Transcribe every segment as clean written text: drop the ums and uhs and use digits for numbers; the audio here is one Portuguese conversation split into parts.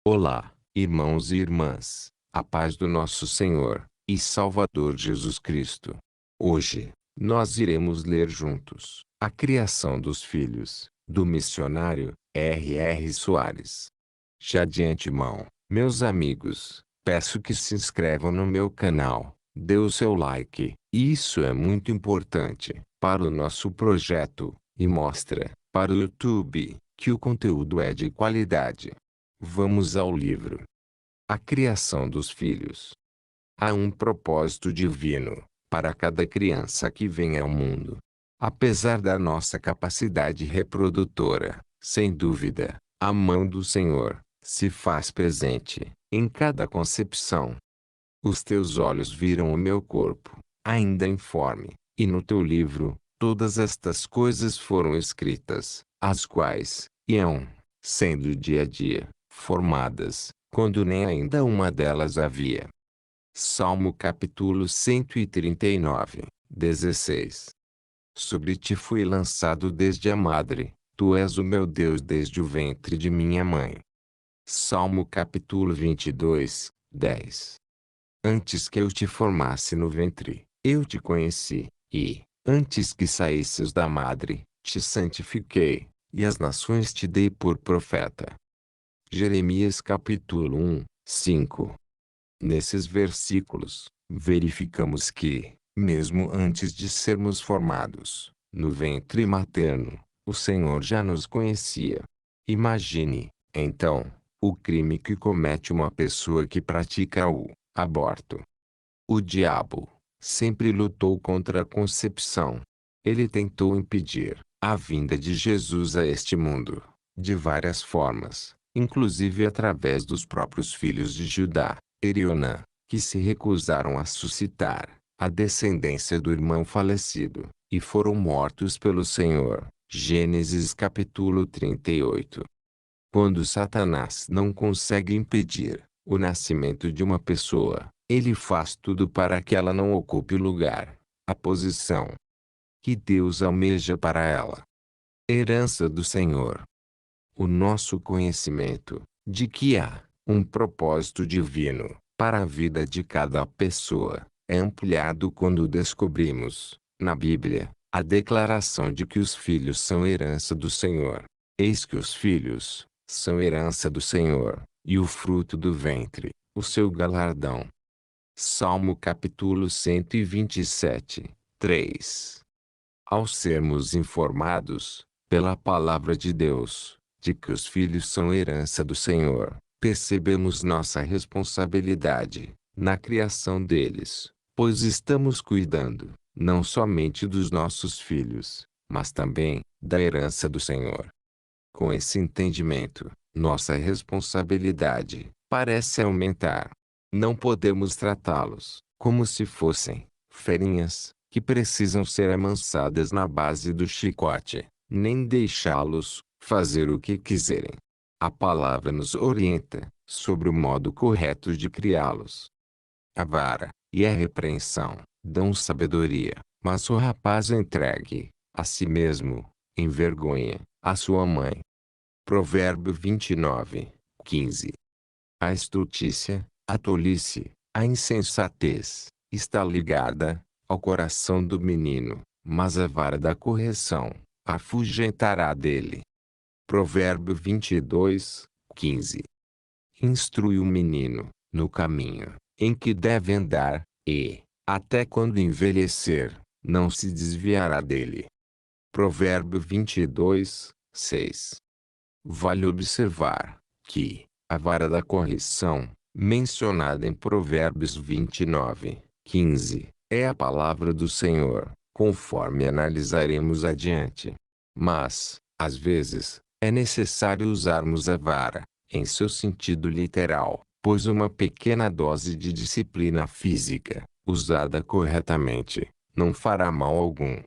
Olá, irmãos e irmãs, a paz do nosso Senhor e Salvador Jesus Cristo. Hoje, nós iremos ler juntos A Criação dos Filhos, do missionário R.R. Soares. Já de antemão, meus amigos, peço que se inscrevam no meu canal, dê o seu like, isso é muito importante para o nosso projeto, e mostra, para o YouTube, que o conteúdo é de qualidade. Vamos ao livro. A Criação dos Filhos. Há um propósito divino para cada criança que vem ao mundo. Apesar da nossa capacidade reprodutora, sem dúvida, a mão do Senhor se faz presente em cada concepção. Os teus olhos viram o meu corpo, ainda informe, e no teu livro, todas estas coisas foram escritas, as quais iam sendo dia a dia formadas, quando nem ainda uma delas havia. Salmo capítulo 139, 16. Sobre ti fui lançado desde a madre, tu és o meu Deus desde o ventre de minha mãe. Salmo capítulo 22, 10. Antes que eu te formasse no ventre, eu te conheci, e, antes que saísses da madre, te santifiquei, e as nações te dei por profeta. Jeremias capítulo 1, 5. Nesses versículos, verificamos que, mesmo antes de sermos formados, no ventre materno, o Senhor já nos conhecia. Imagine, então, o crime que comete uma pessoa que pratica o aborto. O diabo sempre lutou contra a concepção. Ele tentou impedir a vinda de Jesus a este mundo, de várias formas, inclusive através dos próprios filhos de Judá, Erionã, que se recusaram a suscitar a descendência do irmão falecido, e foram mortos pelo Senhor. Gênesis capítulo 38. Quando Satanás não consegue impedir o nascimento de uma pessoa, ele faz tudo para que ela não ocupe o lugar, a posição que Deus almeja para ela. Herança do Senhor. O nosso conhecimento de que há um propósito divino para a vida de cada pessoa é ampliado quando descobrimos, na Bíblia, a declaração de que os filhos são herança do Senhor. Eis que os filhos são herança do Senhor, e o fruto do ventre, o seu galardão. Salmo capítulo 127, 3. Ao sermos informados, pela palavra de Deus, de que os filhos são herança do Senhor, percebemos nossa responsabilidade na criação deles, pois estamos cuidando, não somente dos nossos filhos, mas também da herança do Senhor. Com esse entendimento, nossa responsabilidade parece aumentar. Não podemos tratá-los como se fossem ferinhas que precisam ser amansadas na base do chicote, nem deixá-los fazer o que quiserem. A palavra nos orienta sobre o modo correto de criá-los. A vara e a repreensão dão sabedoria, mas o rapaz entregue a si mesmo envergonha a sua mãe. Provérbio 29, 15. A estultícia, a tolice, a insensatez, está ligada ao coração do menino, mas a vara da correção afugentará dele. Provérbio 22, 15. Instrui o menino no caminho em que deve andar, e, até quando envelhecer, não se desviará dele. Provérbio 22, 6. Vale observar que a vara da correção, mencionada em Provérbios 29, 15, é a palavra do Senhor, conforme analisaremos adiante. Mas, às vezes, é necessário usarmos a vara, em seu sentido literal, pois uma pequena dose de disciplina física, usada corretamente, não fará mal algum.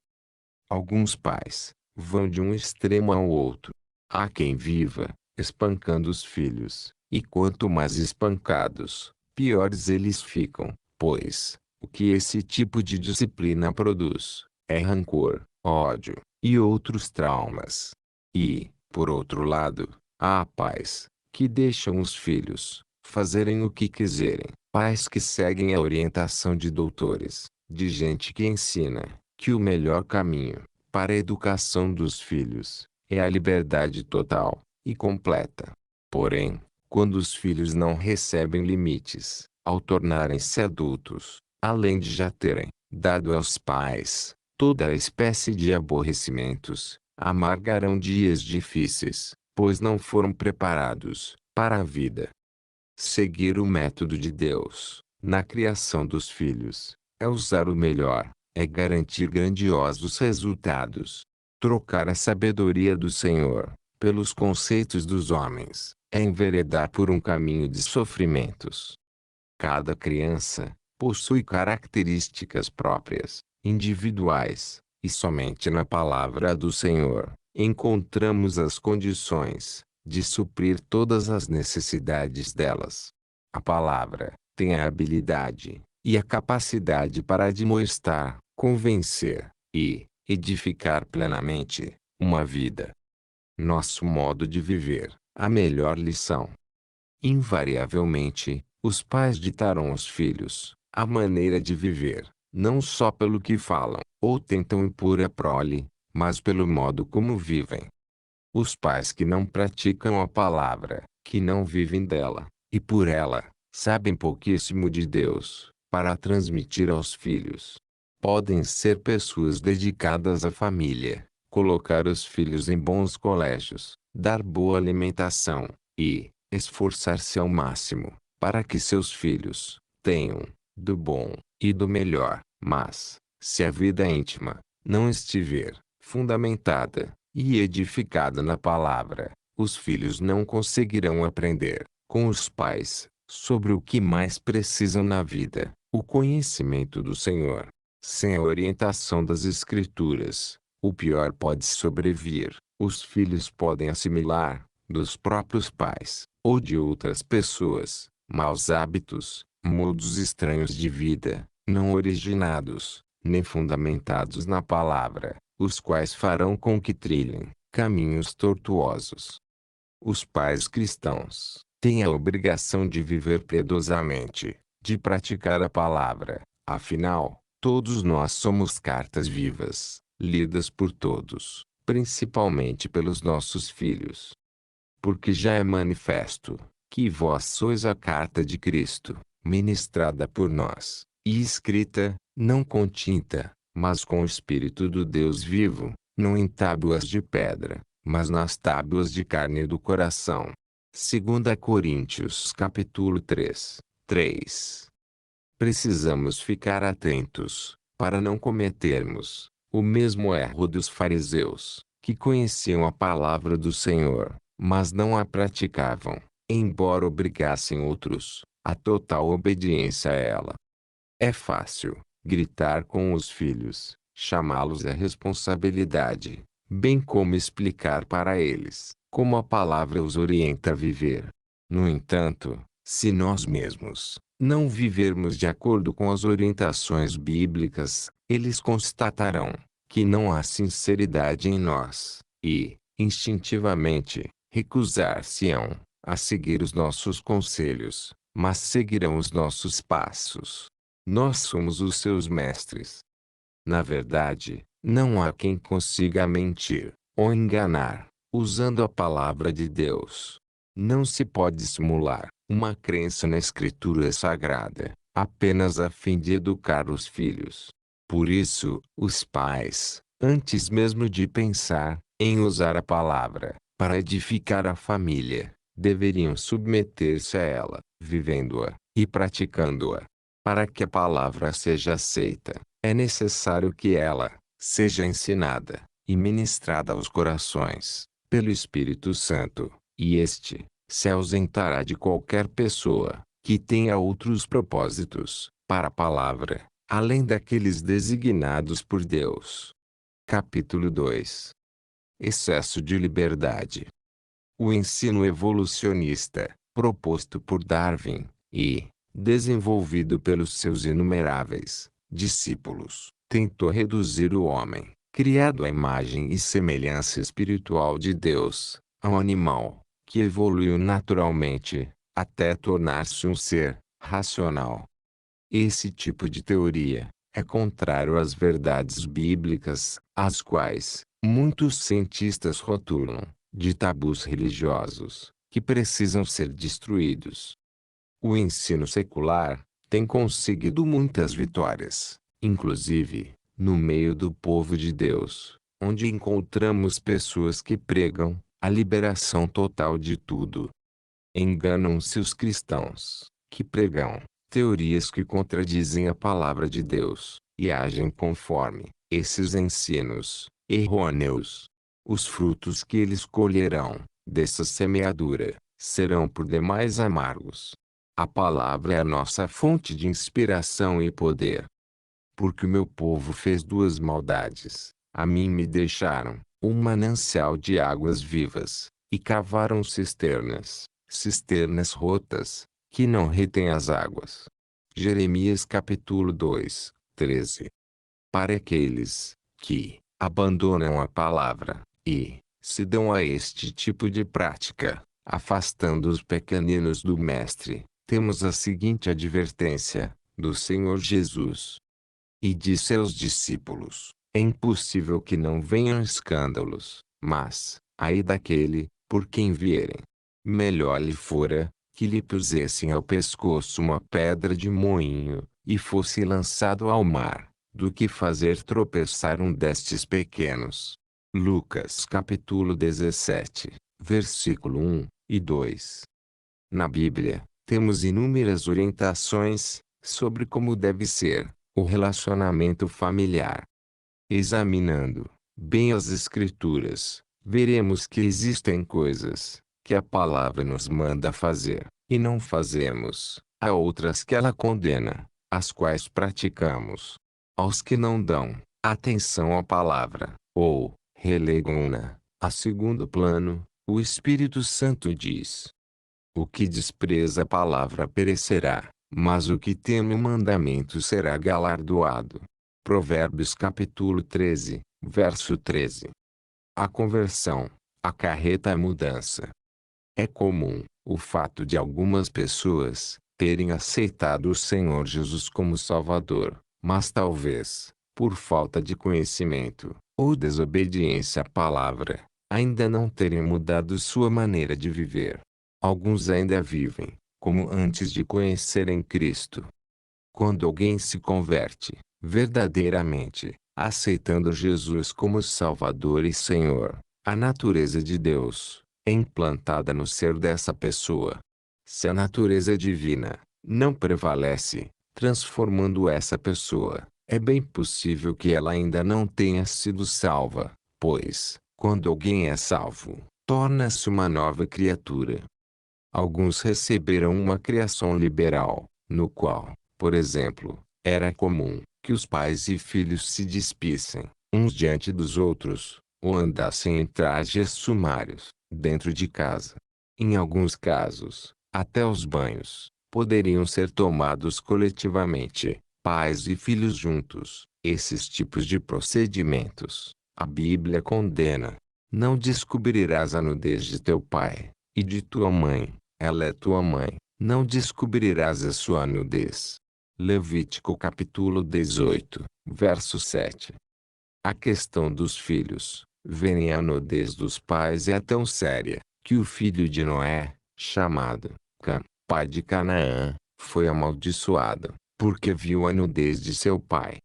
Alguns pais vão de um extremo ao outro. Há quem viva espancando os filhos, e quanto mais espancados, piores eles ficam, pois o que esse tipo de disciplina produz é rancor, ódio e outros traumas. E, por outro lado, há pais que deixam os filhos fazerem o que quiserem. Pais que seguem a orientação de doutores, de gente que ensina que o melhor caminho para a educação dos filhos é a liberdade total e completa. Porém, quando os filhos não recebem limites, ao tornarem-se adultos, além de já terem dado aos pais toda a espécie de aborrecimentos, amargarão dias difíceis, pois não foram preparados para a vida. Seguir o método de Deus na criação dos filhos é usar o melhor, é garantir grandiosos resultados. Trocar a sabedoria do Senhor pelos conceitos dos homens é enveredar por um caminho de sofrimentos. Cada criança possui características próprias, individuais, e somente na palavra do Senhor encontramos as condições de suprir todas as necessidades delas. A palavra tem a habilidade e a capacidade para admoestar, convencer e edificar plenamente uma vida. Nosso modo de viver, a melhor lição. Invariavelmente, os pais ditarão aos filhos a maneira de viver, não só pelo que falam ou tentam impor à prole, mas pelo modo como vivem. Os pais que não praticam a palavra, que não vivem dela, e por ela, sabem pouquíssimo de Deus, para transmitir aos filhos. Podem ser pessoas dedicadas à família, colocar os filhos em bons colégios, dar boa alimentação, e esforçar-se ao máximo, para que seus filhos tenham do bom e do melhor. Mas, se a vida íntima não estiver fundamentada e edificada na palavra, os filhos não conseguirão aprender com os pais sobre o que mais precisam na vida, o conhecimento do Senhor. Sem a orientação das Escrituras, o pior pode sobrevir. Os filhos podem assimilar, dos próprios pais, ou de outras pessoas, maus hábitos, modos estranhos de vida, não originados, nem fundamentados na palavra, os quais farão com que trilhem caminhos tortuosos. Os pais cristãos têm a obrigação de viver piedosamente, de praticar a palavra. Afinal, todos nós somos cartas vivas, lidas por todos, principalmente pelos nossos filhos. Porque já é manifesto que vós sois a carta de Cristo, ministrada por nós, e escrita, não com tinta, mas com o Espírito do Deus vivo, não em tábuas de pedra, mas nas tábuas de carne do coração. 2 Coríntios capítulo 3, 3. Precisamos ficar atentos, para não cometermos o mesmo erro dos fariseus, que conheciam a palavra do Senhor, mas não a praticavam, embora obrigassem outros a total obediência a ela. É fácil gritar com os filhos, chamá-los à responsabilidade, bem como explicar para eles como a palavra os orienta a viver. No entanto, se nós mesmos não vivermos de acordo com as orientações bíblicas, eles constatarão que não há sinceridade em nós, e, instintivamente, recusar-se-ão a seguir os nossos conselhos, mas seguirão os nossos passos. Nós somos os seus mestres. Na verdade, não há quem consiga mentir ou enganar, usando a palavra de Deus. Não se pode simular uma crença na Escritura Sagrada, apenas a fim de educar os filhos. Por isso, os pais, antes mesmo de pensar em usar a palavra para edificar a família, deveriam submeter-se a ela, vivendo-a e praticando-a. Para que a palavra seja aceita, é necessário que ela seja ensinada e ministrada aos corações pelo Espírito Santo, e este se ausentará de qualquer pessoa que tenha outros propósitos para a palavra, além daqueles designados por Deus. Capítulo 2. Excesso de liberdade. O ensino evolucionista, proposto por Darwin, e desenvolvido pelos seus inumeráveis discípulos, tentou reduzir o homem, criado à imagem e semelhança espiritual de Deus, a um animal, que evoluiu naturalmente, até tornar-se um ser racional. Esse tipo de teoria é contrário às verdades bíblicas, as quais muitos cientistas rotulam de tabus religiosos, que precisam ser destruídos. O ensino secular tem conseguido muitas vitórias, inclusive no meio do povo de Deus, onde encontramos pessoas que pregam a liberação total de tudo. Enganam-se os cristãos, que pregam teorias que contradizem a palavra de Deus, e agem conforme esses ensinos errôneos. Os frutos que eles colherão dessa semeadura serão por demais amargos. A palavra é a nossa fonte de inspiração e poder. Porque o meu povo fez duas maldades: a mim me deixaram um manancial de águas vivas, e cavaram cisternas rotas, que não retêm as águas. Jeremias capítulo 2, 13. Para aqueles que abandonam a palavra e se dão a este tipo de prática, afastando os pequeninos do Mestre, temos a seguinte advertência do Senhor Jesus. E disse aos discípulos: é impossível que não venham escândalos, mas, ai daquele, por quem vierem. Melhor lhe fora, que lhe pusessem ao pescoço uma pedra de moinho, e fosse lançado ao mar, do que fazer tropeçar um destes pequenos. Lucas capítulo 17, versículo 1 e 2. Na Bíblia, temos inúmeras orientações sobre como deve ser o relacionamento familiar. Examinando bem as Escrituras, veremos que existem coisas que a palavra nos manda fazer, e não fazemos. Há outras que ela condena, as quais praticamos. Aos que não dão atenção à palavra, ou relegam-na a segundo plano, o Espírito Santo diz: o que despreza a palavra perecerá, mas o que teme o mandamento será galardoado. Provérbios capítulo 13, verso 13. A conversão acarreta a mudança. É comum o fato de algumas pessoas terem aceitado o Senhor Jesus como Salvador, mas talvez, por falta de conhecimento, ou desobediência à palavra, ainda não terem mudado sua maneira de viver. Alguns ainda vivem como antes de conhecerem Cristo. Quando alguém se converte, verdadeiramente, aceitando Jesus como Salvador e Senhor, a natureza de Deus é implantada no ser dessa pessoa. Se a natureza divina não prevalece, transformando essa pessoa, é bem possível que ela ainda não tenha sido salva, pois, quando alguém é salvo, torna-se uma nova criatura. Alguns receberam uma criação liberal, no qual, por exemplo, era comum que os pais e filhos se despissem, uns diante dos outros, ou andassem em trajes sumários, dentro de casa. Em alguns casos, até os banhos poderiam ser tomados coletivamente, pais e filhos juntos. Esses tipos de procedimentos, a Bíblia condena. Não descobrirás a nudez de teu pai e de tua mãe. Ela é tua mãe, não descobrirás a sua nudez. Levítico capítulo 18, verso 7. A questão dos filhos verem a nudez dos pais é tão séria, que o filho de Noé, chamado Cã, pai de Canaã, foi amaldiçoado, porque viu a nudez de seu pai.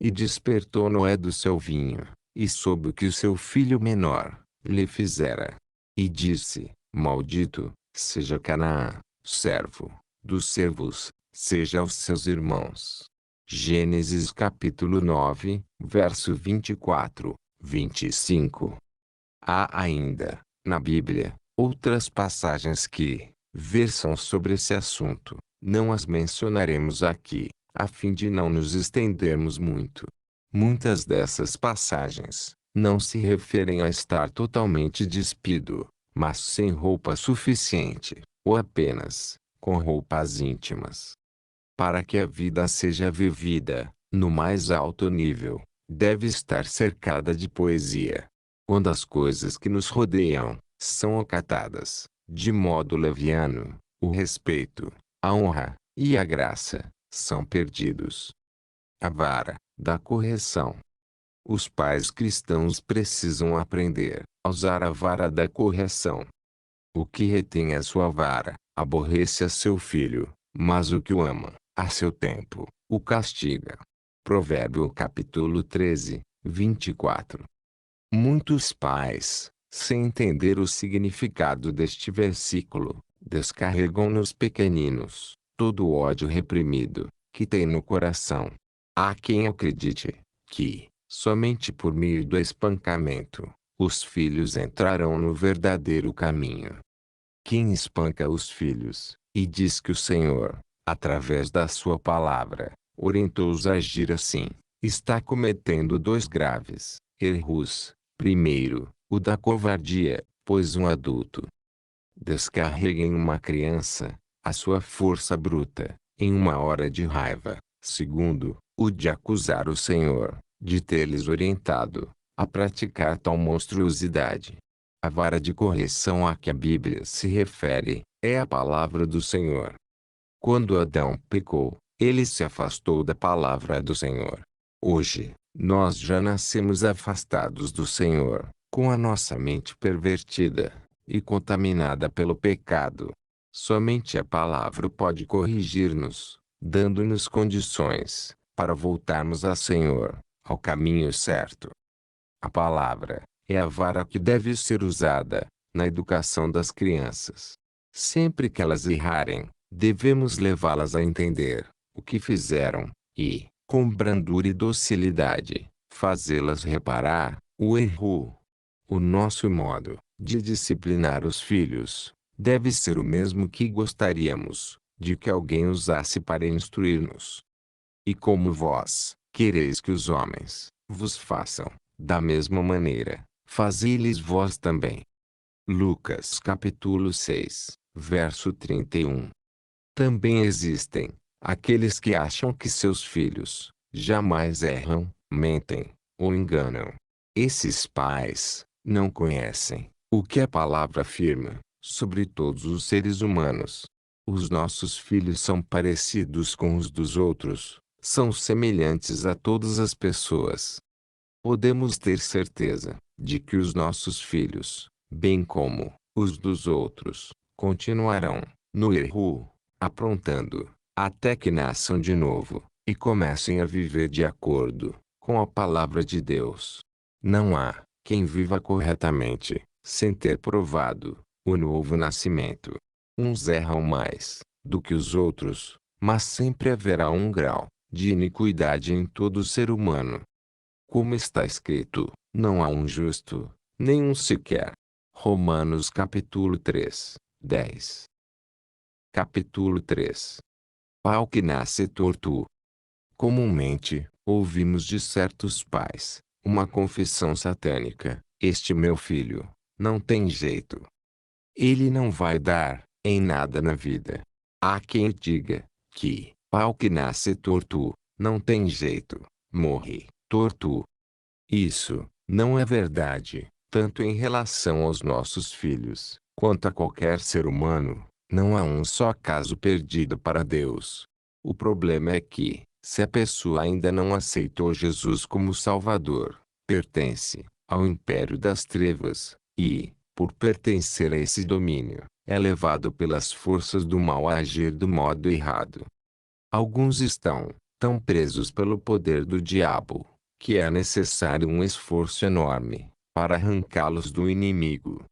E despertou Noé do seu vinho, e soube o que o seu filho menor lhe fizera. E disse: maldito seja Canaã, servo dos servos, seja aos seus irmãos. Gênesis capítulo 9, verso 24, 25. Há ainda, na Bíblia, outras passagens que versam sobre esse assunto. Não as mencionaremos aqui, a fim de não nos estendermos muito. Muitas dessas passagens não se referem a estar totalmente despido, mas sem roupa suficiente, ou apenas com roupas íntimas. Para que a vida seja vivida no mais alto nível, deve estar cercada de poesia. Quando as coisas que nos rodeiam são acatadas, de modo leviano, o respeito, a honra e a graça são perdidos. A vara da correção. Os pais cristãos precisam aprender a usar a vara da correção. O que retém a sua vara, aborrece a seu filho, mas o que o ama, a seu tempo, o castiga. Provérbio capítulo 13, 24. Muitos pais, sem entender o significado deste versículo, descarregam nos pequeninos todo o ódio reprimido que tem no coração. Há quem acredite que, somente por meio do espancamento, os filhos entrarão no verdadeiro caminho. Quem espanca os filhos, e diz que o Senhor, através da sua palavra, orientou-os a agir assim, está cometendo dois graves erros. Primeiro, o da covardia, pois um adulto descarrega em uma criança a sua força bruta, em uma hora de raiva. Segundo, o de acusar o Senhor, de ter-lhes orientado a praticar tal monstruosidade. A vara de correção a que a Bíblia se refere é a palavra do Senhor. Quando Adão pecou, ele se afastou da palavra do Senhor. Hoje, nós já nascemos afastados do Senhor, com a nossa mente pervertida e contaminada pelo pecado. Somente a palavra pode corrigir-nos, dando-nos condições para voltarmos ao Senhor, ao caminho certo. A palavra é a vara que deve ser usada na educação das crianças. Sempre que elas errarem, devemos levá-las a entender o que fizeram e, com brandura e docilidade, fazê-las reparar o erro. O nosso modo de disciplinar os filhos deve ser o mesmo que gostaríamos de que alguém usasse para instruir-nos. E como vós quereis que os homens vos façam, da mesma maneira, fazei-lhes vós também. Lucas capítulo 6, verso 31. Também existem aqueles que acham que seus filhos jamais erram, mentem ou enganam. Esses pais não conhecem o que a palavra afirma sobre todos os seres humanos. Os nossos filhos são parecidos com os dos outros, são semelhantes a todas as pessoas. Podemos ter certeza de que os nossos filhos, bem como os dos outros, continuarão no erro, aprontando, até que nasçam de novo e comecem a viver de acordo com a palavra de Deus. Não há quem viva corretamente, sem ter provado o novo nascimento. Uns erram mais do que os outros, mas sempre haverá um grau de iniquidade em todo ser humano. Como está escrito, não há um justo, nenhum sequer. Romanos capítulo 3, 10. Capítulo 3. Pau que nasce torto. Comumente, ouvimos de certos pais uma confissão satânica: este meu filho não tem jeito. Ele não vai dar em nada na vida. Há quem diga que pau que nasce torto não tem jeito, morre torto. Isso não é verdade, tanto em relação aos nossos filhos, quanto a qualquer ser humano. Não há um só caso perdido para Deus. O problema é que, se a pessoa ainda não aceitou Jesus como Salvador, pertence ao império das trevas, e, por pertencer a esse domínio, é levado pelas forças do mal a agir do modo errado. Alguns estão tão presos pelo poder do diabo, que é necessário um esforço enorme para arrancá-los do inimigo.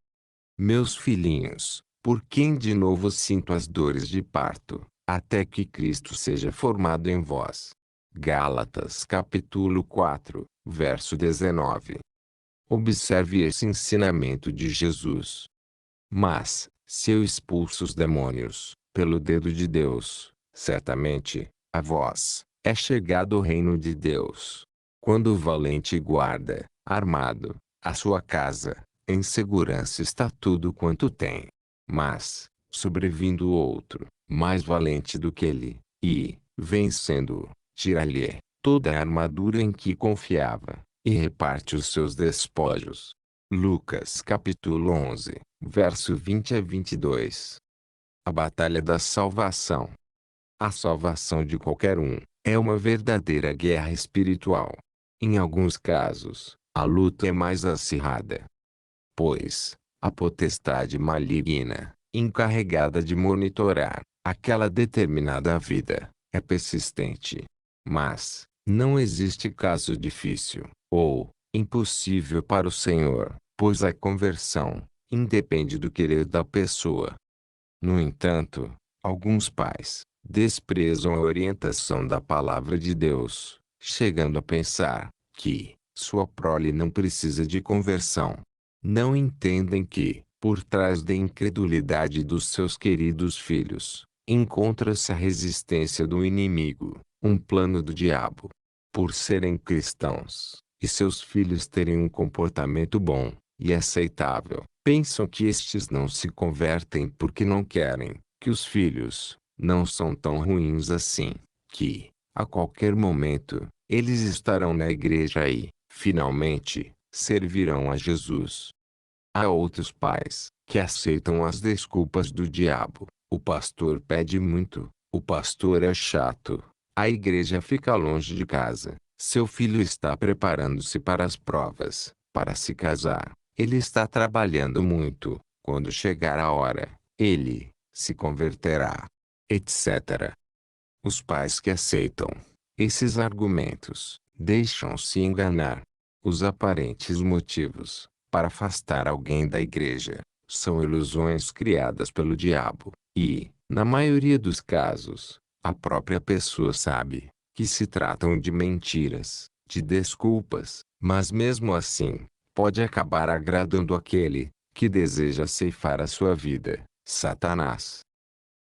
Meus filhinhos, por quem de novo sinto as dores de parto, até que Cristo seja formado em vós. Gálatas capítulo 4, verso 19. Observe esse ensinamento de Jesus. Mas, se eu expulso os demônios, pelo dedo de Deus, certamente, a vós, é chegado o reino de Deus. Quando o valente guarda, armado, a sua casa, em segurança está tudo quanto tem. Mas, sobrevindo outro, mais valente do que ele, e, vencendo-o, tira-lhe toda a armadura em que confiava, e reparte os seus despojos. Lucas capítulo 11, verso 20 a 22. A batalha da salvação. A salvação de qualquer um é uma verdadeira guerra espiritual. Em alguns casos, a luta é mais acirrada, pois a potestade maligna, encarregada de monitorar aquela determinada vida, é persistente. Mas não existe caso difícil ou impossível para o Senhor, pois a conversão independe do querer da pessoa. No entanto, alguns pais desprezam a orientação da palavra de Deus, chegando a pensar que sua prole não precisa de conversão. Não entendem que, por trás da incredulidade dos seus queridos filhos, encontra-se a resistência do inimigo, um plano do diabo. Por serem cristãos, e seus filhos terem um comportamento bom e aceitável, pensam que estes não se convertem porque não querem, que os filhos não são tão ruins assim, que, a qualquer momento, eles estarão na igreja e, finalmente, servirão a Jesus. Há outros pais que aceitam as desculpas do diabo. O pastor pede muito, o pastor é chato, a igreja fica longe de casa, seu filho está preparando-se para as provas, para se casar, ele está trabalhando muito, quando chegar a hora, ele se converterá, etc. Os pais que aceitam esses argumentos deixam-se enganar. Os aparentes motivos para afastar alguém da igreja são ilusões criadas pelo diabo, e, na maioria dos casos, a própria pessoa sabe que se tratam de mentiras, de desculpas, mas mesmo assim, pode acabar agradando aquele que deseja ceifar a sua vida, Satanás.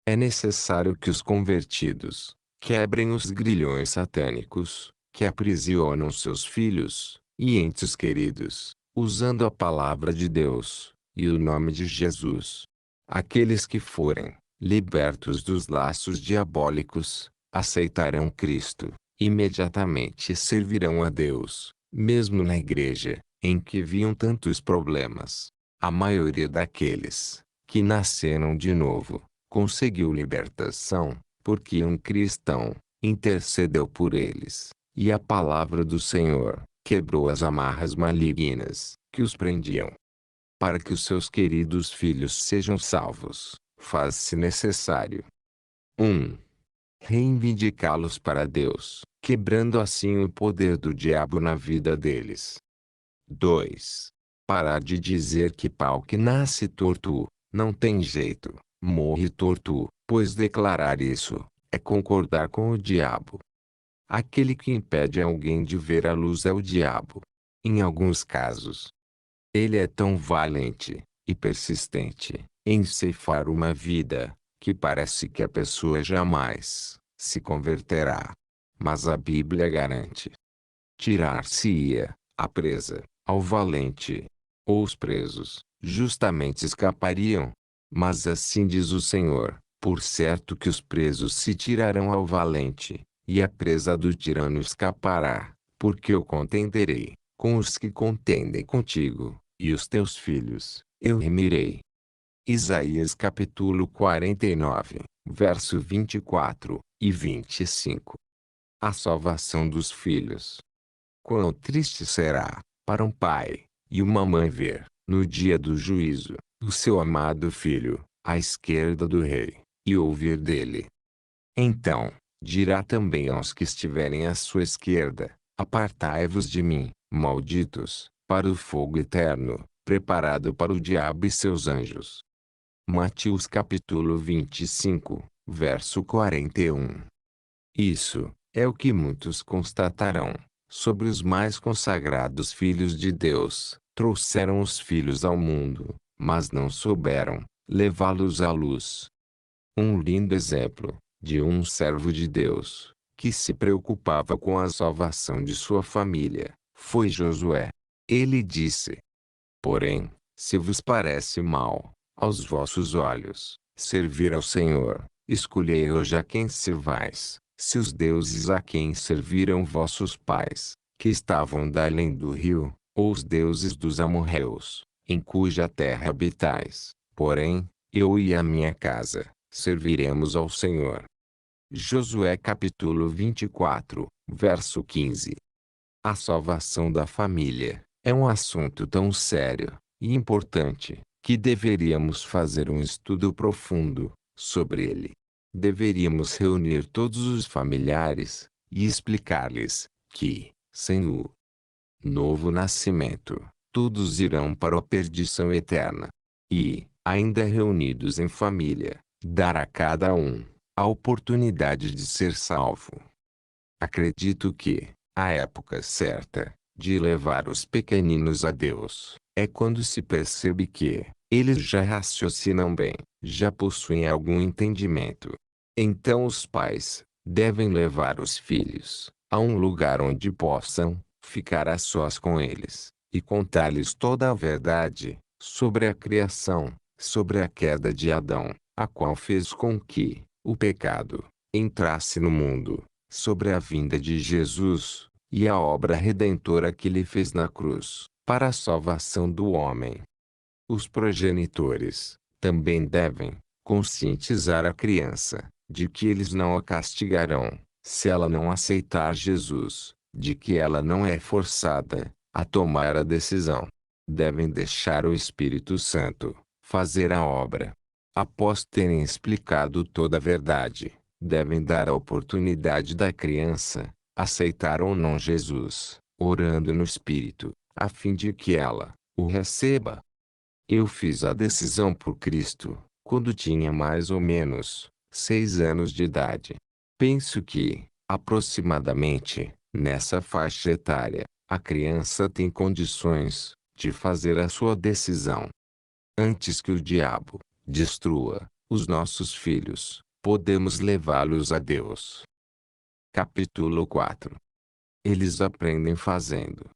É necessário que os convertidos quebrem os grilhões satânicos que aprisionam seus filhos e entes queridos, usando a palavra de Deus e o nome de Jesus. Aqueles que forem libertos dos laços diabólicos aceitarão Cristo, imediatamente servirão a Deus, mesmo na igreja, em que viam tantos problemas. A maioria daqueles que nasceram de novo conseguiu libertação, porque um cristão intercedeu por eles, e a palavra do Senhor quebrou as amarras malignas que os prendiam. Para que os seus queridos filhos sejam salvos, faz-se necessário 1. Reivindicá-los para Deus, quebrando assim o poder do diabo na vida deles. 2. Parar de dizer que pau que nasce torto não tem jeito, morre torto, pois declarar isso é concordar com o diabo. Aquele que impede alguém de ver a luz é o diabo. Em alguns casos, ele é tão valente e persistente em ceifar uma vida que parece que a pessoa jamais se converterá. Mas a Bíblia garante: tirar-se-ia a presa ao valente, ou os presos justamente escapariam. Mas assim diz o Senhor: por certo que os presos se tirarão ao valente, e a presa do tirano escapará, porque eu contenderei com os que contendem contigo, e os teus filhos eu remirei. Isaías capítulo 49, verso 24 e 25. A salvação dos filhos. Quão triste será, para um pai e uma mãe ver, no dia do juízo, o seu amado filho, à esquerda do rei, e ouvir dele. Então, dirá também aos que estiverem à sua esquerda: apartai-vos de mim, malditos, para o fogo eterno, preparado para o diabo e seus anjos. Mateus capítulo 25, verso 41. Isso é o que muitos constatarão sobre os mais consagrados filhos de Deus. Trouxeram os filhos ao mundo, mas não souberam levá-los à luz. Um lindo exemplo de um servo de Deus que se preocupava com a salvação de sua família foi Josué. Ele disse: porém, se vos parece mal aos vossos olhos servir ao Senhor, escolhei hoje a quem servais, se os deuses a quem serviram vossos pais, que estavam da além do rio, ou os deuses dos amorreus, em cuja terra habitais. Porém, eu e a minha casa, serviremos ao Senhor. Josué capítulo 24, verso 15. A salvação da família é um assunto tão sério e importante que deveríamos fazer um estudo profundo sobre ele. Deveríamos reunir todos os familiares e explicar-lhes que, sem o novo nascimento, todos irão para a perdição eterna. E, ainda reunidos em família, dar a cada um a oportunidade de ser salvo. Acredito que a época certa de levar os pequeninos a Deus é quando se percebe que eles já raciocinam bem, já possuem algum entendimento. Então os pais devem levar os filhos a um lugar onde possam ficar a sós com eles e contar-lhes toda a verdade sobre a criação, sobre a queda de Adão, a qual fez com que o pecado entrasse no mundo, sobre a vinda de Jesus e a obra redentora que ele fez na cruz, para a salvação do homem. Os progenitores também devem conscientizar a criança de que eles não a castigarão se ela não aceitar Jesus, de que ela não é forçada a tomar a decisão. Devem deixar o Espírito Santo fazer a obra. Após terem explicado toda a verdade, devem dar a oportunidade da criança aceitar ou não Jesus, orando no Espírito, a fim de que ela o receba. Eu fiz a decisão por Cristo quando tinha mais ou menos 6 anos de idade. Penso que, aproximadamente, nessa faixa etária, a criança tem condições de fazer a sua decisão. Antes que o diabo destrua os nossos filhos, podemos levá-los a Deus. Capítulo 4. Eles aprendem fazendo.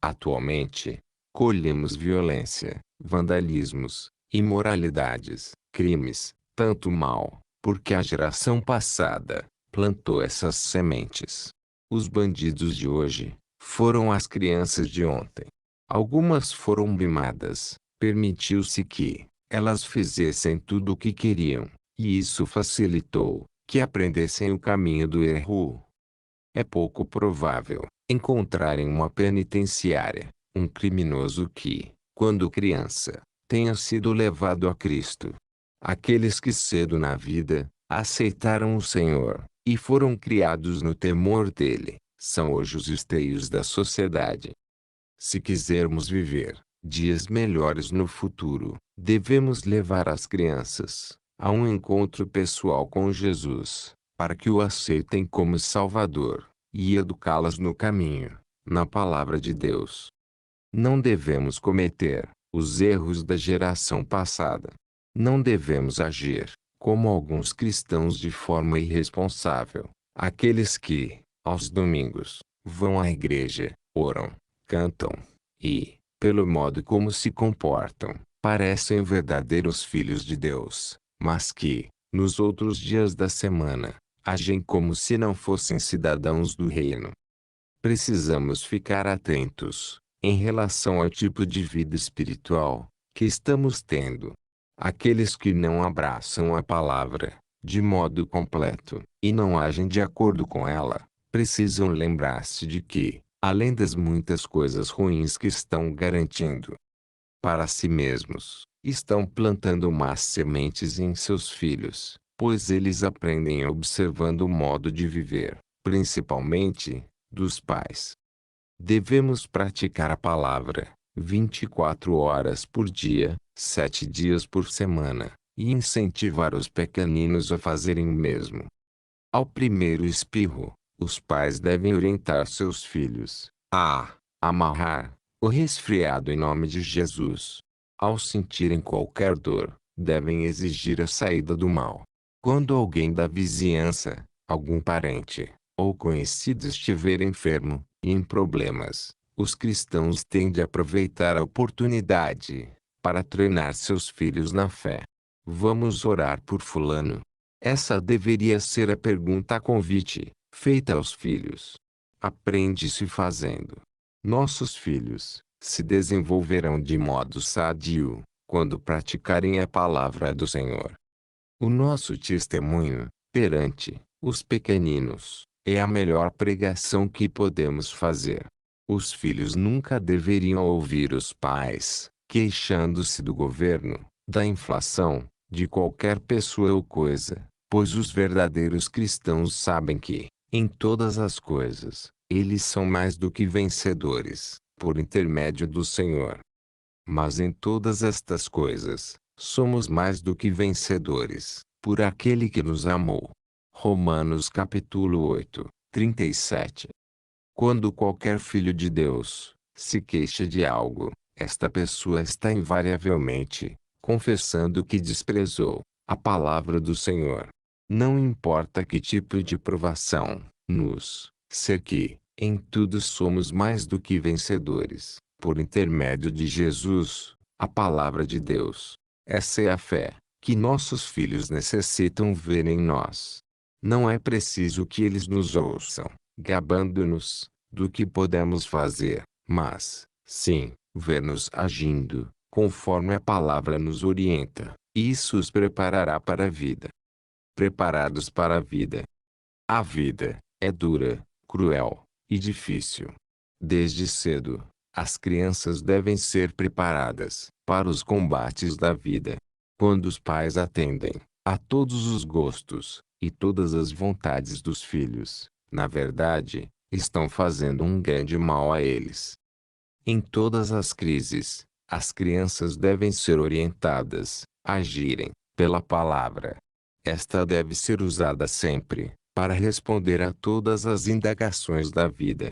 Atualmente, colhemos violência, vandalismos, imoralidades, crimes, tanto mal, porque a geração passada plantou essas sementes. Os bandidos de hoje foram as crianças de ontem. Algumas foram mimadas, permitiu-se que elas fizessem tudo o que queriam, e isso facilitou que aprendessem o caminho do erro. É pouco provável encontrar em uma penitenciária um criminoso que, quando criança, tenha sido levado a Cristo. Aqueles que cedo na vida aceitaram o Senhor e foram criados no temor dele, são hoje os esteios da sociedade. Se quisermos viver dias melhores no futuro, devemos levar as crianças a um encontro pessoal com Jesus, para que o aceitem como Salvador, e educá-las no caminho, na palavra de Deus. Não devemos cometer os erros da geração passada. Não devemos agir como alguns cristãos de forma irresponsável, aqueles que, aos domingos, vão à igreja, oram, cantam e, pelo modo como se comportam, parecem verdadeiros filhos de Deus, mas que, nos outros dias da semana, agem como se não fossem cidadãos do reino. Precisamos ficar atentos em relação ao tipo de vida espiritual que estamos tendo. Aqueles que não abraçam a palavra de modo completo e não agem de acordo com ela, precisam lembrar-se de que, além das muitas coisas ruins que estão garantindo para si mesmos, estão plantando más sementes em seus filhos, pois eles aprendem observando o modo de viver, principalmente, dos pais. Devemos praticar a palavra 24 horas por dia, 7 dias por semana, e incentivar os pequeninos a fazerem o mesmo. Ao primeiro espirro, os pais devem orientar seus filhos a amarrar o resfriado em nome de Jesus. Ao sentirem qualquer dor, devem exigir a saída do mal. Quando alguém da vizinhança, algum parente ou conhecido estiver enfermo e em problemas, os cristãos têm de aproveitar a oportunidade para treinar seus filhos na fé. Vamos orar por fulano. Essa deveria ser a pergunta a convite, feita aos filhos. Aprende-se fazendo. Nossos filhos se desenvolverão de modo sadio, quando praticarem a palavra do Senhor. O nosso testemunho, perante os pequeninos, é a melhor pregação que podemos fazer. Os filhos nunca deveriam ouvir os pais, queixando-se do governo, da inflação, de qualquer pessoa ou coisa, pois os verdadeiros cristãos sabem que, em todas as coisas, eles são mais do que vencedores, por intermédio do Senhor. Mas em todas estas coisas, somos mais do que vencedores, por aquele que nos amou. Romanos capítulo 8, 37. Quando qualquer filho de Deus se queixa de algo, esta pessoa está invariavelmente confessando que desprezou a palavra do Senhor. Não importa que tipo de provação nos cerque, em tudo somos mais do que vencedores, por intermédio de Jesus, a palavra de Deus. Essa é a fé que nossos filhos necessitam ver em nós. Não é preciso que eles nos ouçam, gabando-nos do que podemos fazer, mas, sim, ver-nos agindo, conforme a palavra nos orienta. Isso os preparará para a vida. Preparados para a vida. A vida é dura, cruel e difícil. Desde cedo, as crianças devem ser preparadas para os combates da vida. Quando os pais atendem a todos os gostos e todas as vontades dos filhos, na verdade, estão fazendo um grande mal a eles. Em todas as crises, as crianças devem ser orientadas a agirem pela palavra. Esta deve ser usada sempre para responder a todas as indagações da vida.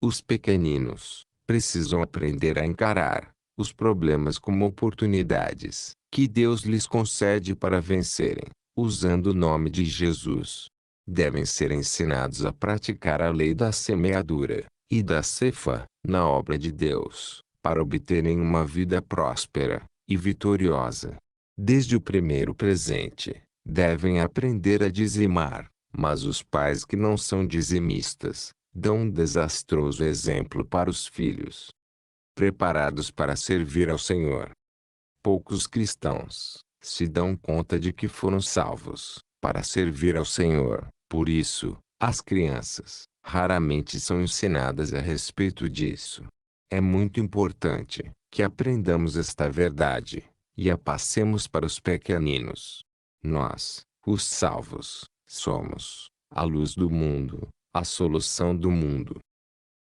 Os pequeninos precisam aprender a encarar os problemas como oportunidades que Deus lhes concede para vencerem, usando o nome de Jesus. Devem ser ensinados a praticar a lei da semeadura e da ceifa na obra de Deus, para obterem uma vida próspera e vitoriosa. Desde o primeiro presente, devem aprender a dizimar, mas os pais que não são dizimistas dão um desastroso exemplo para os filhos. Preparados para servir ao Senhor. Poucos cristãos se dão conta de que foram salvos para servir ao Senhor. Por isso, as crianças raramente são ensinadas a respeito disso. É muito importante que aprendamos esta verdade e a passemos para os pequeninos. Nós, os salvos, somos a luz do mundo, a solução do mundo.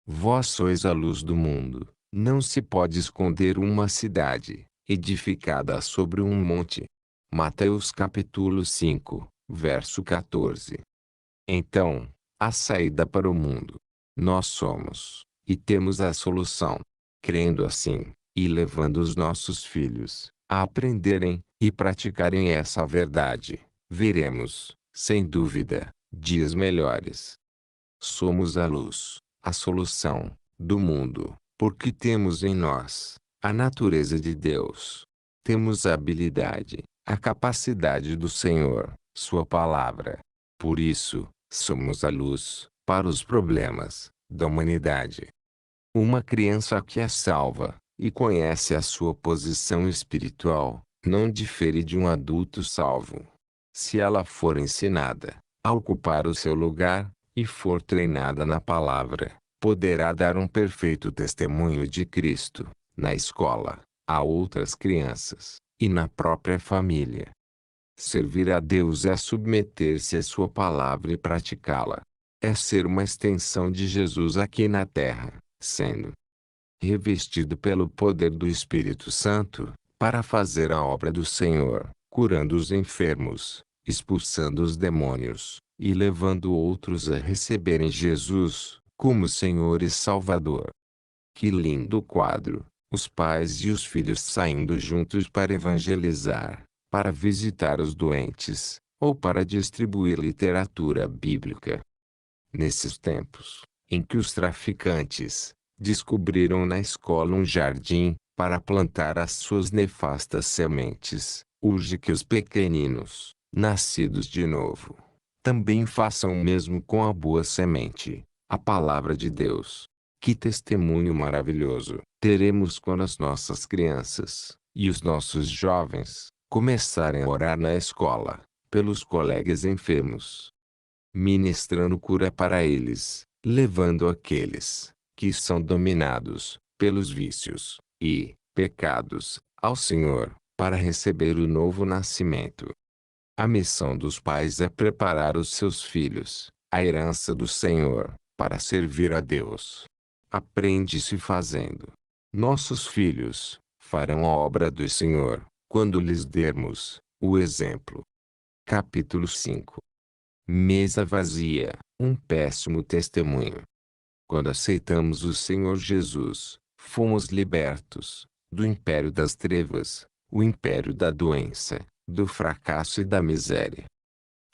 Vós sois a luz do mundo. Não se pode esconder uma cidade edificada sobre um monte. Mateus capítulo 5, verso 14. Então, a saída para o mundo. Nós somos, e temos a solução. Crendo assim, e levando os nossos filhos a aprenderem e praticarem essa verdade, veremos, sem dúvida, dias melhores. Somos a luz, a solução do mundo, porque temos em nós a natureza de Deus. Temos a habilidade, a capacidade do Senhor, Sua palavra. Por isso, somos a luz para os problemas da humanidade. Uma criança que é salva e conhece a sua posição espiritual não difere de um adulto salvo. Se ela for ensinada a ocupar o seu lugar e for treinada na palavra, poderá dar um perfeito testemunho de Cristo na escola, a outras crianças e na própria família. Servir a Deus é submeter-se à sua palavra e praticá-la. É ser uma extensão de Jesus aqui na terra, sendo revestido pelo poder do Espírito Santo, para fazer a obra do Senhor, curando os enfermos, expulsando os demônios, e levando outros a receberem Jesus como Senhor e Salvador. Que lindo quadro! Os pais e os filhos saindo juntos para evangelizar, para visitar os doentes, ou para distribuir literatura bíblica. Nesses tempos, em que os traficantes descobriram na escola um jardim para plantar as suas nefastas sementes, urge que os pequeninos, nascidos de novo, também façam o mesmo com a boa semente, a palavra de Deus. Que testemunho maravilhoso teremos quando as nossas crianças e os nossos jovens começarem a orar na escola, pelos colegas enfermos, ministrando cura para eles, levando aqueles que são dominados pelos vícios e pecados ao Senhor, para receber o novo nascimento. A missão dos pais é preparar os seus filhos, a herança do Senhor, para servir a Deus. Aprende-se fazendo. Nossos filhos farão a obra do Senhor, quando lhes dermos o exemplo. Capítulo 5. Mesa vazia, um péssimo testemunho. Quando aceitamos o Senhor Jesus, fomos libertos do império das trevas, o império da doença, do fracasso e da miséria.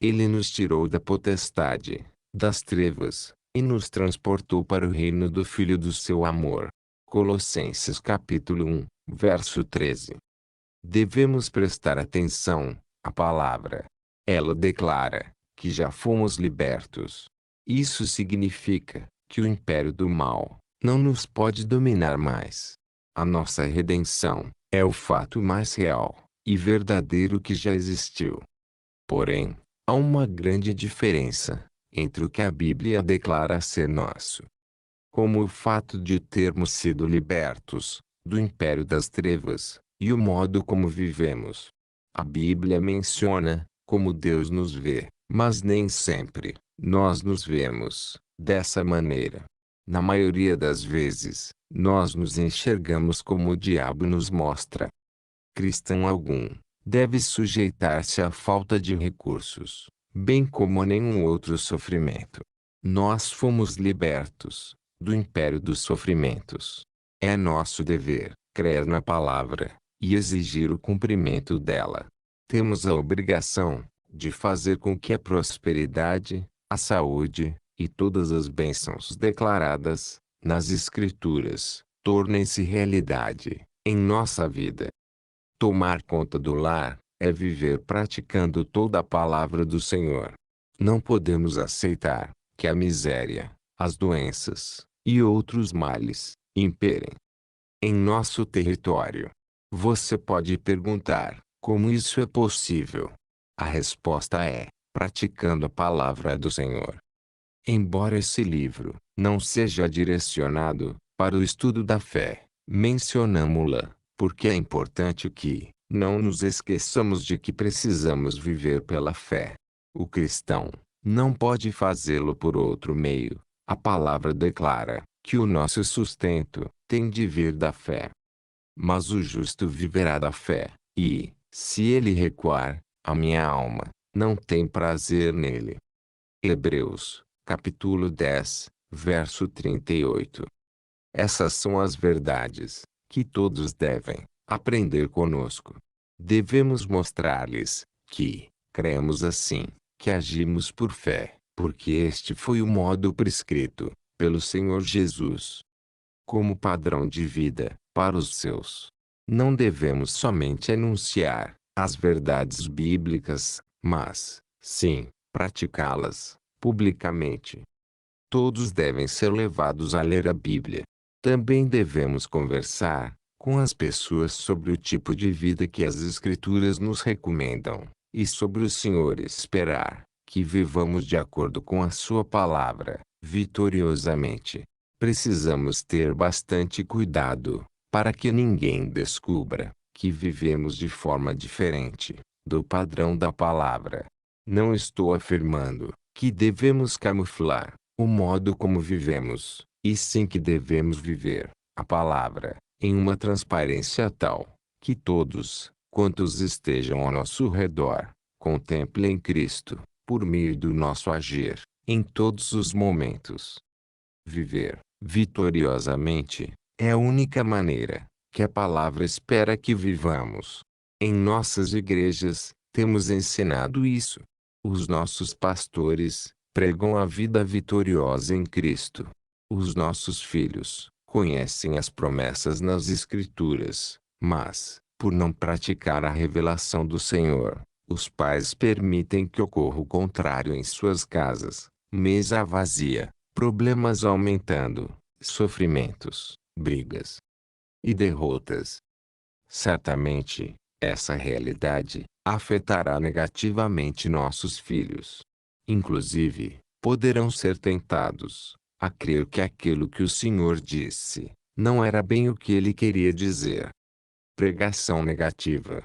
Ele nos tirou da potestade das trevas e nos transportou para o reino do Filho do seu amor. Colossenses capítulo 1, verso 13. Devemos prestar atenção à palavra. Ela declara que já fomos libertos. Isso significa que o império do mal não nos pode dominar mais. A nossa redenção é o fato mais real e verdadeiro que já existiu. Porém, há uma grande diferença entre o que a Bíblia declara ser nosso, como o fato de termos sido libertos do império das trevas, e o modo como vivemos. A Bíblia menciona como Deus nos vê, mas nem sempre nós nos vemos dessa maneira. Na maioria das vezes, nós nos enxergamos como o diabo nos mostra. Cristão algum deve sujeitar-se à falta de recursos, bem como a nenhum outro sofrimento. Nós fomos libertos do império dos sofrimentos. É nosso dever crer na palavra e exigir o cumprimento dela. Temos a obrigação de fazer com que a prosperidade, a saúde e todas as bênçãos declaradas nas Escrituras tornem-se realidade em nossa vida. Tomar conta do lar é viver praticando toda a palavra do Senhor. Não podemos aceitar que a miséria, as doenças e outros males imperem em nosso território. Você pode perguntar: como isso é possível? A resposta é: praticando a palavra do Senhor. Embora esse livro não seja direcionado para o estudo da fé, mencionamo-la, porque é importante que não nos esqueçamos de que precisamos viver pela fé. O cristão não pode fazê-lo por outro meio. A palavra declara que o nosso sustento tem de vir da fé. Mas o justo viverá da fé, e, se ele recuar, a minha alma não tem prazer nele. Hebreus, capítulo 10, verso 38. Essas são as verdades que todos devem aprender conosco. Devemos mostrar-lhes que cremos assim, que agimos por fé, porque este foi o modo prescrito pelo Senhor Jesus como padrão de vida para os seus. Não devemos somente enunciar as verdades bíblicas, mas, sim, praticá-las publicamente. Todos devem ser levados a ler a Bíblia. Também devemos conversar com as pessoas sobre o tipo de vida que as Escrituras nos recomendam, e sobre o Senhor esperar que vivamos de acordo com a Sua palavra, vitoriosamente. Precisamos ter bastante cuidado, para que ninguém descubra que vivemos de forma diferente do padrão da palavra. Não estou afirmando que devemos camuflar o modo como vivemos, e sim que devemos viver a palavra em uma transparência tal que todos, quantos estejam ao nosso redor, contemplem Cristo, por meio do nosso agir, em todos os momentos. Viver vitoriosamente é a única maneira que a palavra espera que vivamos. Em nossas igrejas, temos ensinado isso. Os nossos pastores pregam a vida vitoriosa em Cristo. Os nossos filhos conhecem as promessas nas Escrituras, mas, por não praticar a revelação do Senhor, os pais permitem que ocorra o contrário em suas casas. Mesa vazia, problemas aumentando, sofrimentos, brigas e derrotas. Certamente, essa realidade afetará negativamente nossos filhos. Inclusive, poderão ser tentados a crer que aquilo que o Senhor disse não era bem o que ele queria dizer. Pregação negativa.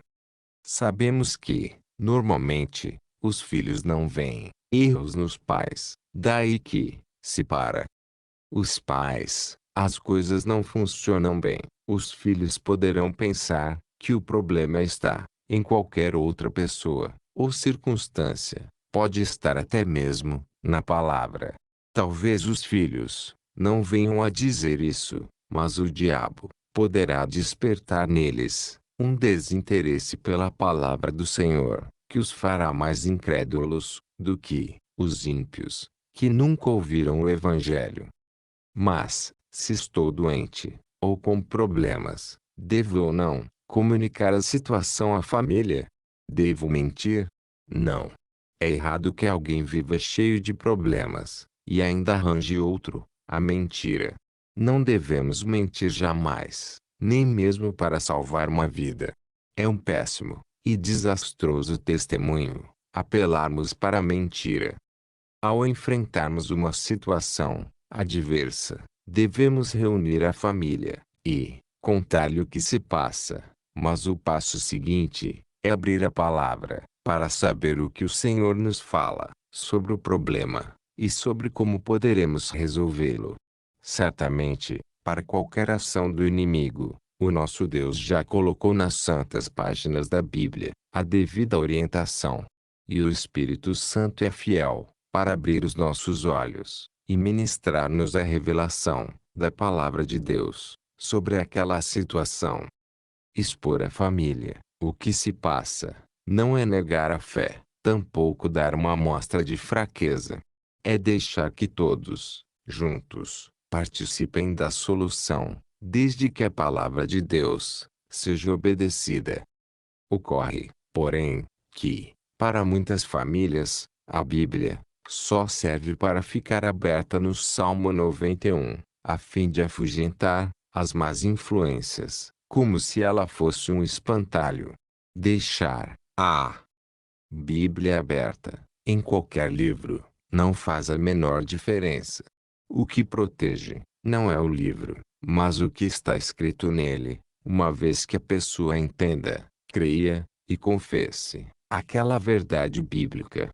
Sabemos que, normalmente, os filhos não veem erros nos pais, daí que, se para os pais, as coisas não funcionam bem, os filhos poderão pensar que o problema está em qualquer outra pessoa ou circunstância, pode estar até mesmo na palavra. Talvez os filhos não venham a dizer isso, mas o diabo poderá despertar neles um desinteresse pela palavra do Senhor, que os fará mais incrédulos do que os ímpios, que nunca ouviram o Evangelho. Mas, se estou doente, ou com problemas, devo ou não comunicar a situação à família? Devo mentir? Não. É errado que alguém viva cheio de problemas, e ainda arranje outro, a mentira. Não devemos mentir jamais, nem mesmo para salvar uma vida. É um péssimo e desastroso testemunho apelarmos para a mentira. Ao enfrentarmos uma situação adversa, devemos reunir a família e contar-lhe o que se passa. Mas o passo seguinte é abrir a palavra para saber o que o Senhor nos fala sobre o problema e sobre como poderemos resolvê-lo. Certamente, para qualquer ação do inimigo, o nosso Deus já colocou nas santas páginas da Bíblia a devida orientação. E o Espírito Santo é fiel para abrir os nossos olhos e ministrar-nos a revelação da palavra de Deus sobre aquela situação. Expor à família o que se passa não é negar a fé, tampouco dar uma amostra de fraqueza. É deixar que todos, juntos, participem da solução, desde que a palavra de Deus seja obedecida. Ocorre, porém, que, para muitas famílias, a Bíblia só serve para ficar aberta no Salmo 91, a fim de afugentar as más influências, como se ela fosse um espantalho. Deixar a Bíblia aberta, em qualquer livro, não faz a menor diferença. O que protege não é o livro, mas o que está escrito nele, uma vez que a pessoa entenda, creia e confesse aquela verdade bíblica.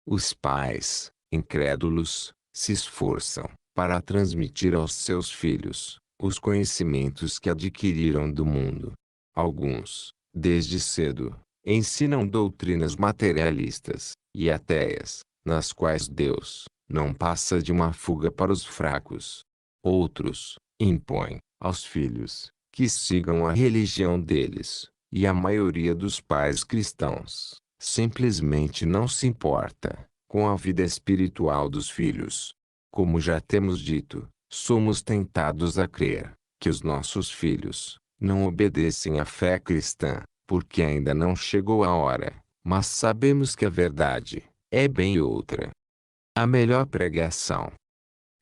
Os pais, incrédulos, se esforçam para transmitir aos seus filhos os conhecimentos que adquiriram do mundo. Alguns, desde cedo, ensinam doutrinas materialistas e ateias, nas quais Deus não passa de uma fuga para os fracos. Outros impõem aos filhos que sigam a religião deles, e a maioria dos pais cristãos simplesmente não se importa com a vida espiritual dos filhos. Como já temos dito, somos tentados a crer que os nossos filhos não obedecem à fé cristã, porque ainda não chegou a hora, mas sabemos que a verdade é bem outra. A melhor pregação.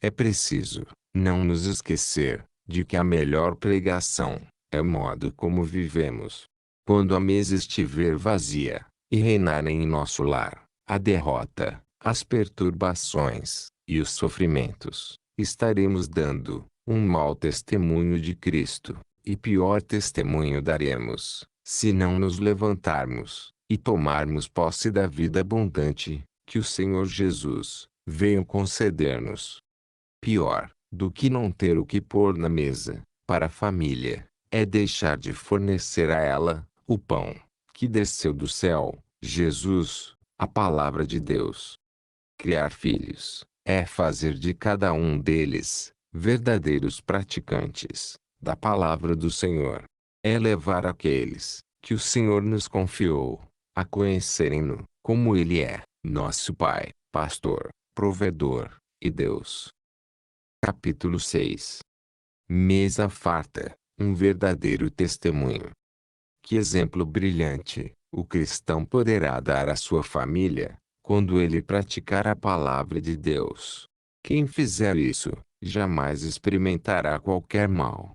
É preciso não nos esquecer de que a melhor pregação é o modo como vivemos. Quando a mesa estiver vazia e reinarem em nosso lar a derrota, as perturbações e os sofrimentos, estaremos dando um mau testemunho de Cristo, e pior testemunho daremos se não nos levantarmos e tomarmos posse da vida abundante que o Senhor Jesus veio conceder-nos. Pior do que não ter o que pôr na mesa para a família é deixar de fornecer a ela o pão que desceu do céu, Jesus, a palavra de Deus. Criar filhos é fazer de cada um deles verdadeiros praticantes da palavra do Senhor. É levar aqueles que o Senhor nos confiou a conhecerem-no como Ele é, nosso Pai, Pastor, Provedor e Deus. Capítulo 6. Mesa farta, um verdadeiro testemunho. Que exemplo brilhante o cristão poderá dar à sua família quando ele praticar a palavra de Deus. Quem fizer isso jamais experimentará qualquer mal.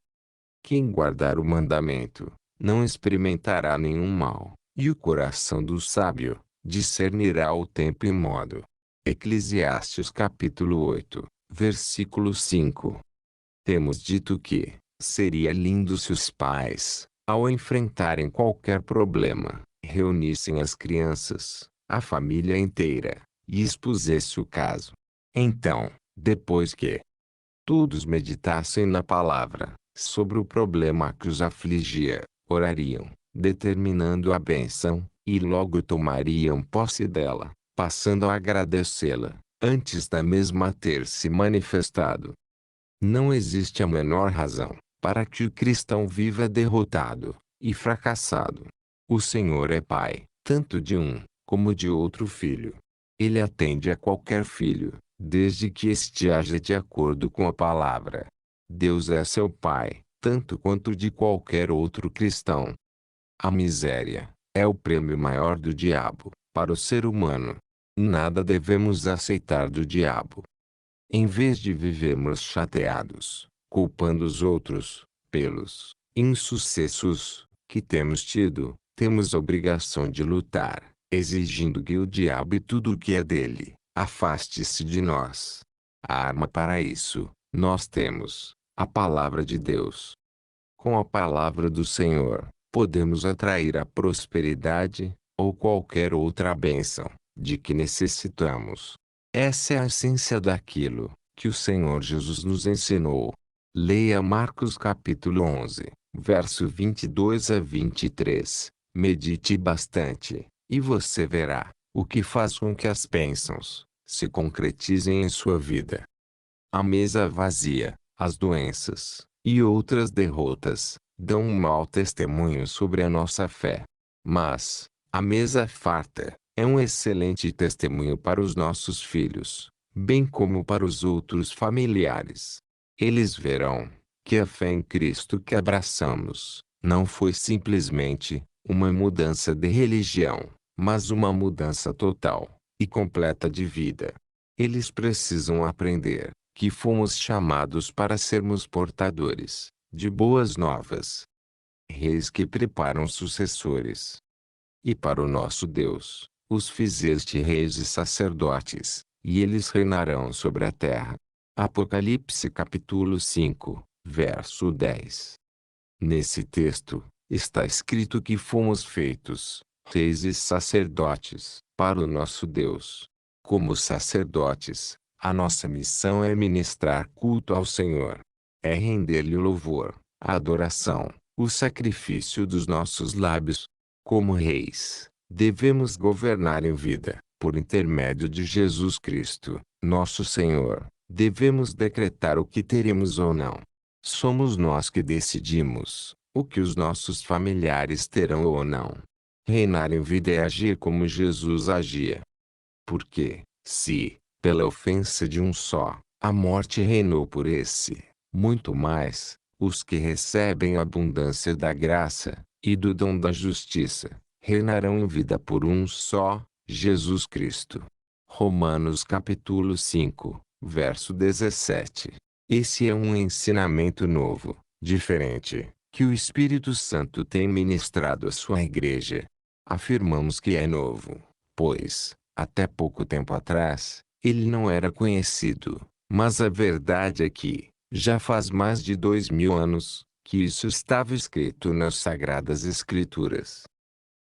Quem guardar o mandamento, não experimentará nenhum mal, e o coração do sábio discernirá o tempo e modo. Eclesiastes capítulo 8, versículo 5. Temos dito que seria lindo se os pais, ao enfrentarem qualquer problema, reunissem as crianças, a família inteira, e expusesse o caso. Então, depois que todos meditassem na palavra, sobre o problema que os afligia, orariam, determinando a bênção, e logo tomariam posse dela, passando a agradecê-la, antes da mesma ter se manifestado. Não existe a menor razão para que o cristão viva derrotado e fracassado. O Senhor é Pai, tanto de um como de outro filho. Ele atende a qualquer filho, desde que este haja de acordo com a palavra. Deus é seu Pai, tanto quanto de qualquer outro cristão. A miséria é o prêmio maior do diabo para o ser humano. Nada devemos aceitar do diabo. Em vez de vivermos chateados, culpando os outros pelos insucessos que temos tido, temos a obrigação de lutar, exigindo que o diabo e tudo o que é dele afaste-se de nós. A arma para isso, nós temos a palavra de Deus. Com a palavra do Senhor, podemos atrair a prosperidade, ou qualquer outra bênção, de que necessitamos. Essa é a essência daquilo que o Senhor Jesus nos ensinou. Leia Marcos capítulo 11, verso 22 a 23. Medite bastante, e você verá o que faz com que as bênçãos se concretizem em sua vida. A mesa vazia, as doenças e outras derrotas dão um mau testemunho sobre a nossa fé. Mas a mesa farta é um excelente testemunho para os nossos filhos, bem como para os outros familiares. Eles verão que a fé em Cristo que abraçamos não foi simplesmente uma mudança de religião, mas uma mudança total e completa de vida. Eles precisam aprender que fomos chamados para sermos portadores de boas novas, reis que preparam sucessores. E para o nosso Deus, os fizeste reis e sacerdotes, e eles reinarão sobre a terra. Apocalipse capítulo 5, verso 10. Nesse texto, está escrito que fomos feitos reis e sacerdotes para o nosso Deus. Como sacerdotes, a nossa missão é ministrar culto ao Senhor. É render-lhe o louvor, a adoração, o sacrifício dos nossos lábios. Como reis, devemos governar em vida, por intermédio de Jesus Cristo, nosso Senhor. Devemos decretar o que teremos ou não. Somos nós que decidimos o que os nossos familiares terão ou não. Reinar em vida é agir como Jesus agia. Porque, se, pela ofensa de um só, a morte reinou por esse, muito mais, os que recebem a abundância da graça e do dom da justiça, reinarão em vida por um só, Jesus Cristo. Romanos capítulo 5, verso 17. Esse é um ensinamento novo, diferente, que o Espírito Santo tem ministrado à sua igreja. Afirmamos que é novo, pois, até pouco tempo atrás, ele não era conhecido, mas a verdade é que, já faz mais de 2000 anos, que isso estava escrito nas Sagradas Escrituras.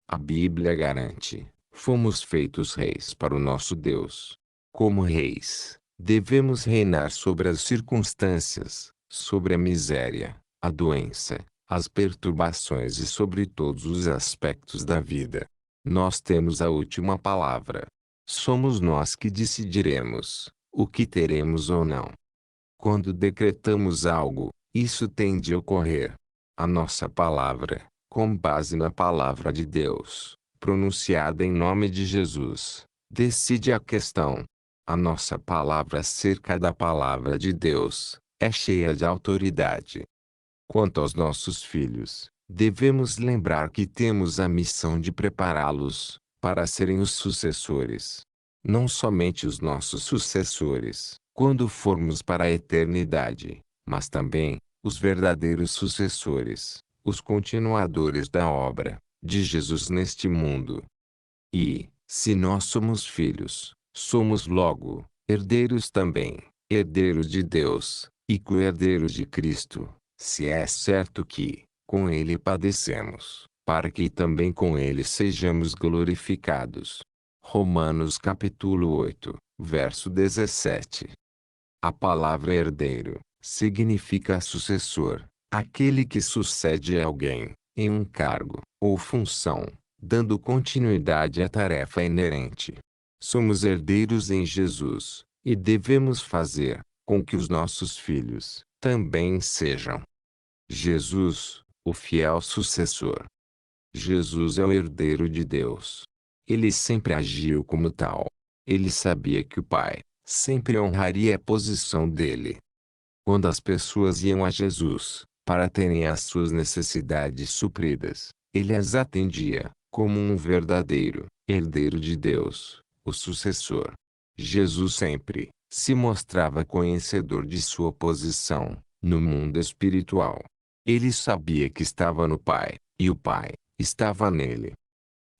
A Bíblia garante: fomos feitos reis para o nosso Deus. Como reis, devemos reinar sobre as circunstâncias, sobre a miséria, a doença, as perturbações e sobre todos os aspectos da vida. Nós temos a última palavra. Somos nós que decidiremos o que teremos ou não. Quando decretamos algo, isso tem de ocorrer. A nossa palavra, com base na palavra de Deus, pronunciada em nome de Jesus, decide a questão. A nossa palavra acerca da palavra de Deus é cheia de autoridade. Quanto aos nossos filhos, devemos lembrar que temos a missão de prepará-los para serem os sucessores. Não somente os nossos sucessores, quando formos para a eternidade, mas também os verdadeiros sucessores, os continuadores da obra de Jesus neste mundo. E, se nós somos filhos, somos logo herdeiros também, herdeiros de Deus, e co-herdeiros de Cristo, se é certo que, com Ele padecemos, para que também com Ele sejamos glorificados. Romanos capítulo 8, verso 17. A palavra herdeiro significa sucessor, aquele que sucede a alguém, em um cargo ou função, dando continuidade à tarefa inerente. Somos herdeiros em Jesus, e devemos fazer com que os nossos filhos também sejam. Jesus, o fiel sucessor. Jesus é o herdeiro de Deus. Ele sempre agiu como tal. Ele sabia que o Pai sempre honraria a posição dele. Quando as pessoas iam a Jesus para terem as suas necessidades supridas, ele as atendia, como um verdadeiro herdeiro de Deus, o sucessor. Jesus sempre se mostrava conhecedor de sua posição no mundo espiritual. Ele sabia que estava no Pai, e o Pai estava nele.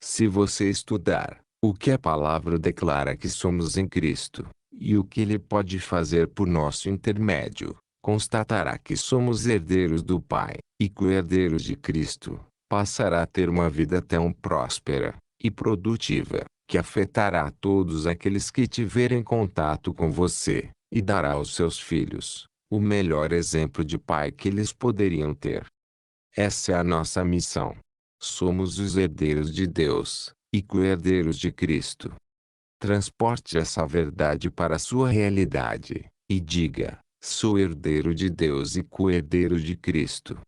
Se você estudar o que a palavra declara que somos em Cristo, e o que Ele pode fazer por nosso intermédio, constatará que somos herdeiros do Pai, e co-herdeiros de Cristo. Passará a ter uma vida tão próspera e produtiva, que afetará todos aqueles que tiverem contato com você, e dará aos seus filhos o melhor exemplo de pai que eles poderiam ter. Essa é a nossa missão. Somos os herdeiros de Deus, e co-herdeiros de Cristo. Transporte essa verdade para a sua realidade, e diga: sou herdeiro de Deus e co-herdeiro de Cristo.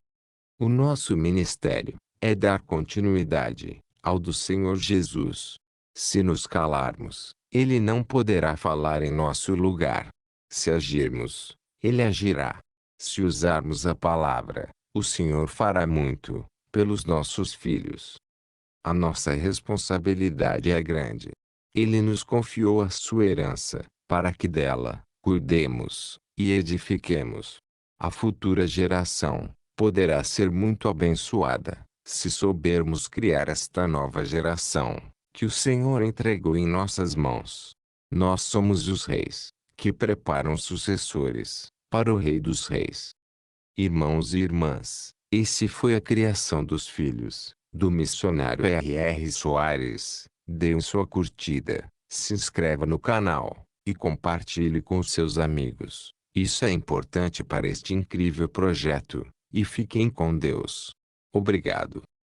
O nosso ministério é dar continuidade ao do Senhor Jesus. Se nos calarmos, Ele não poderá falar em nosso lugar. Se agirmos, Ele agirá. Se usarmos a palavra, o Senhor fará muito pelos nossos filhos. A nossa responsabilidade é grande. Ele nos confiou a sua herança, para que dela cuidemos e edifiquemos. A futura geração poderá ser muito abençoada, se soubermos criar esta nova geração, que o Senhor entregou em nossas mãos. Nós somos os reis, que preparam sucessores para o Rei dos Reis. Irmãos e irmãs, esse foi a criação dos filhos do missionário R.R. Soares. Dê sua curtida, se inscreva no canal e compartilhe com seus amigos. Isso é importante para este incrível projeto. E fiquem com Deus. Obrigado.